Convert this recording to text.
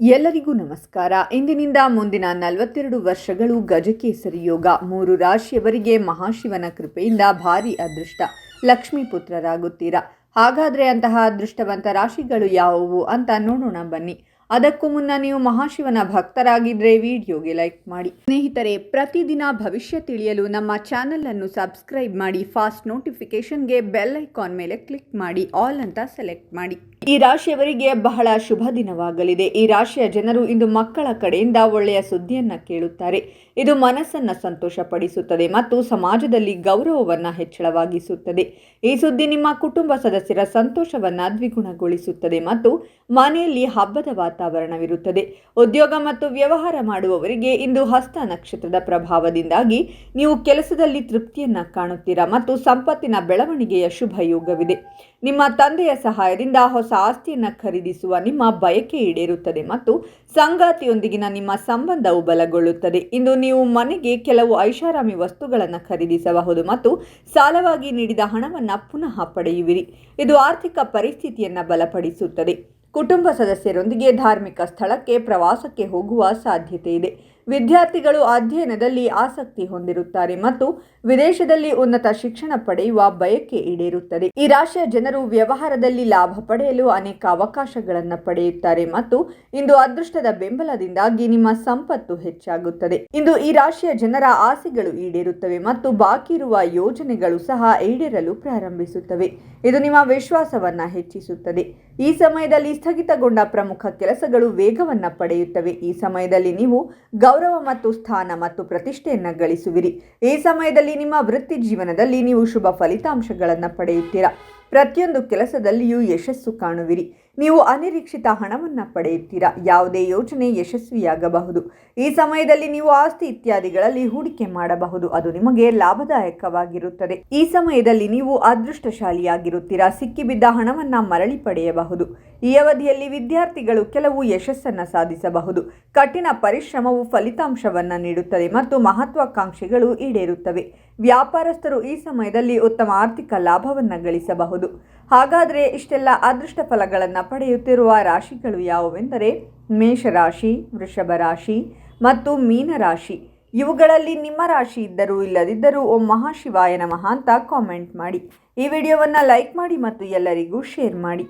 ಎಲ್ಲರಿಗೂ ನಮಸ್ಕಾರ. ಇಂದಿನಿಂದ ಮುಂದಿನ 42 ವರ್ಷಗಳು ಗಜಕೇಸರಿ ಯೋಗ. 3 ರಾಶಿಯವರಿಗೆ ಮಹಾಶಿವನ ಕೃಪೆಯಿಂದ ಭಾರಿ ಅದೃಷ್ಟ, ಲಕ್ಷ್ಮೀ ಪುತ್ರರಾಗುತ್ತೀರಾ. ಹಾಗಾದರೆ ಅಂತಹ ಅದೃಷ್ಟವಂತ ರಾಶಿಗಳು ಯಾವುವು ಅಂತ ನೋಡೋಣ ಬನ್ನಿ. ಅದಕ್ಕೂ ಮುನ್ನ ನೀವು ಮಹಾಶಿವನ ಭಕ್ತರಾಗಿದ್ದರೆ ವಿಡಿಯೋಗೆ ಲೈಕ್ ಮಾಡಿ. ಸ್ನೇಹಿತರೆ, ಪ್ರತಿದಿನ ಭವಿಷ್ಯ ತಿಳಿಯಲು ನಮ್ಮ ಚಾನೆಲ್ ಅನ್ನು ಸಬ್ಸ್ಕ್ರೈಬ್ ಮಾಡಿ. ಫಾಸ್ಟ್ ನೋಟಿಫಿಕೇಶನ್ಗೆ ಬೆಲ್ ಐಕಾನ್ ಮೇಲೆ ಕ್ಲಿಕ್ ಮಾಡಿ, ಆಲ್ ಅಂತ ಸೆಲೆಕ್ಟ್ ಮಾಡಿ. ಈ ರಾಶಿಯವರಿಗೆ ಬಹಳ ಶುಭ ದಿನವಾಗಲಿದೆ. ಈ ರಾಶಿಯ ಜನರು ಇಂದು ಮಕ್ಕಳ ಕಡೆಯಿಂದ ಒಳ್ಳೆಯ ಸುದ್ದಿಯನ್ನು ಕೇಳುತ್ತಾರೆ. ಇದು ಮನಸ್ಸನ್ನು ಸಂತೋಷಪಡಿಸುತ್ತದೆ ಮತ್ತು ಸಮಾಜದಲ್ಲಿ ಗೌರವವನ್ನು ಹೆಚ್ಚಳವಾಗಿಸುತ್ತದೆ. ಈ ಸುದ್ದಿ ನಿಮ್ಮ ಕುಟುಂಬ ಸದಸ್ಯರ ಸಂತೋಷವನ್ನು ದ್ವಿಗುಣಗೊಳಿಸುತ್ತದೆ ಮತ್ತು ಮನೆಯಲ್ಲಿ ಹಬ್ಬದ ವಾತಾವರಣವಿರುತ್ತದೆ. ಉದ್ಯೋಗ ಮತ್ತು ವ್ಯವಹಾರ ಮಾಡುವವರಿಗೆ ಇಂದು ಹಸ್ತ ನಕ್ಷತ್ರದ ಪ್ರಭಾವದಿಂದಾಗಿ ನೀವು ಕೆಲಸದಲ್ಲಿ ತೃಪ್ತಿಯನ್ನು ಕಾಣುತ್ತೀರಾ ಮತ್ತು ಸಂಪತ್ತಿನ ಬೆಳವಣಿಗೆಯ ಶುಭ ಯೋಗವಿದೆ. ನಿಮ್ಮ ತಂದೆಯ ಸಹಾಯದಿಂದ ಹೊಸ ಆಸ್ತಿಯನ್ನು ಖರೀದಿಸುವ ನಿಮ್ಮ ಬಯಕೆ ಈಡೇರುತ್ತದೆ ಮತ್ತು ಸಂಗಾತಿಯೊಂದಿಗಿನ ನಿಮ್ಮ ಸಂಬಂಧವು ಬಲಗೊಳ್ಳುತ್ತದೆ. ಇಂದು ನೀವು ಮನೆಗೆ ಕೆಲವು ಐಷಾರಾಮಿ ವಸ್ತುಗಳನ್ನು ಖರೀದಿಸಬಹುದು ಮತ್ತು ಸಾಲವಾಗಿ ನೀಡಿದ ಹಣವನ್ನು ಪುನಃ ಪಡೆಯುವಿರಿ. ಇದು ಆರ್ಥಿಕ ಪರಿಸ್ಥಿತಿಯನ್ನು ಬಲಪಡಿಸುತ್ತದೆ. ಕುಟುಂಬ ಸದಸ್ಯರೊಂದಿಗೆ ಧಾರ್ಮಿಕ ಸ್ಥಳಕ್ಕೆ ಪ್ರವಾಸಕ್ಕೆ ಹೋಗುವ ಸಾಧ್ಯತೆ ಇದೆ. ವಿದ್ಯಾರ್ಥಿಗಳು ಅಧ್ಯಯನದಲ್ಲಿ ಆಸಕ್ತಿ ಹೊಂದಿರುತ್ತಾರೆ ಮತ್ತು ವಿದೇಶದಲ್ಲಿ ಉನ್ನತ ಶಿಕ್ಷಣ ಪಡೆಯುವ ಬಯಕೆ ಈಡೇರುತ್ತದೆ. ಈ ರಾಶಿಯ ಜನರು ವ್ಯವಹಾರದಲ್ಲಿ ಲಾಭ ಪಡೆಯಲು ಅನೇಕ ಅವಕಾಶಗಳನ್ನು ಪಡೆಯುತ್ತಾರೆ ಮತ್ತು ಇಂದು ಅದೃಷ್ಟದ ಬೆಂಬಲದಿಂದಾಗಿ ನಿಮ್ಮ ಸಂಪತ್ತು ಹೆಚ್ಚಾಗುತ್ತದೆ. ಇಂದು ಈ ರಾಶಿಯ ಜನರ ಆಸೆಗಳು ಈಡೇರುತ್ತವೆ ಮತ್ತು ಬಾಕಿ ಇರುವ ಯೋಜನೆಗಳು ಸಹ ಈಡೇರಲು ಪ್ರಾರಂಭಿಸುತ್ತವೆ. ಇದು ನಿಮ್ಮ ವಿಶ್ವಾಸವನ್ನು ಹೆಚ್ಚಿಸುತ್ತದೆ. ಈ ಸಮಯದಲ್ಲಿ ಸ್ಥಗಿತಗೊಂಡ ಪ್ರಮುಖ ಕೆಲಸಗಳು ವೇಗವನ್ನು ಪಡೆಯುತ್ತವೆ. ಈ ಸಮಯದಲ್ಲಿ ನೀವು ಗೌರವ ಮತ್ತು ಸ್ಥಾನ ಮತ್ತು ಪ್ರತಿಷ್ಠೆಯನ್ನು ಗಳಿಸುವಿರಿ. ಈ ಸಮಯದಲ್ಲಿ ನಿಮ್ಮ ವೃತ್ತಿ ಜೀವನದಲ್ಲಿ ನೀವು ಶುಭ ಫಲಿತಾಂಶಗಳನ್ನು ಪಡೆಯುತ್ತೀರಾ. ಪ್ರತಿಯೊಂದು ಕೆಲಸದಲ್ಲಿಯೂ ಯಶಸ್ಸು ಕಾಣುವಿರಿ. ನೀವು ಅನಿರೀಕ್ಷಿತ ಹಣವನ್ನು ಪಡೆಯುತ್ತೀರಾ. ಯಾವುದೇ ಯೋಜನೆ ಯಶಸ್ವಿಯಾಗಬಹುದು. ಈ ಸಮಯದಲ್ಲಿ ನೀವು ಆಸ್ತಿ ಇತ್ಯಾದಿಗಳಲ್ಲಿ ಹೂಡಿಕೆ ಮಾಡಬಹುದು. ಅದು ನಿಮಗೆ ಲಾಭದಾಯಕವಾಗಿರುತ್ತದೆ. ಈ ಸಮಯದಲ್ಲಿ ನೀವು ಅದೃಷ್ಟಶಾಲಿಯಾಗಿರುತ್ತೀರಾ. ಸಿಕ್ಕಿಬಿದ್ದ ಹಣವನ್ನು ಮರಳಿ ಪಡೆಯಬಹುದು. ಈ ಅವಧಿಯಲ್ಲಿ ವಿದ್ಯಾರ್ಥಿಗಳು ಕೆಲವು ಯಶಸ್ಸನ್ನು ಸಾಧಿಸಬಹುದು. ಕಠಿಣ ಪರಿಶ್ರಮವು ಫಲಿತಾಂಶವನ್ನು ನೀಡುತ್ತದೆ ಮತ್ತು ಮಹತ್ವಾಕಾಂಕ್ಷೆಗಳು ಈಡೇರುತ್ತವೆ. ವ್ಯಾಪಾರಸ್ಥರು ಈ ಸಮಯದಲ್ಲಿ ಉತ್ತಮ ಆರ್ಥಿಕ ಲಾಭವನ್ನು ಗಳಿಸಬಹುದು. ಹಾಗಾದರೆ ಇಷ್ಟೆಲ್ಲ ಅದೃಷ್ಟ ಫಲಗಳನ್ನು ಪಡೆಯುತ್ತಿರುವ ರಾಶಿಗಳು ಯಾವುವೆಂದರೆ ಮೇಷರಾಶಿ, ವೃಷಭ ರಾಶಿ ಮತ್ತು ಮೀನರಾಶಿ. ಇವುಗಳಲ್ಲಿ ನಿಮ್ಮ ರಾಶಿ ಇದ್ದರೂ ಇಲ್ಲದಿದ್ದರೂ ಓಂ ಮಹಾಶಿವಾಯ ನಮಃ ಅಂತ ಕಾಮೆಂಟ್ ಮಾಡಿ. ಈ ವಿಡಿಯೋವನ್ನು ಲೈಕ್ ಮಾಡಿ ಮತ್ತು ಎಲ್ಲರಿಗೂ ಶೇರ್ ಮಾಡಿ.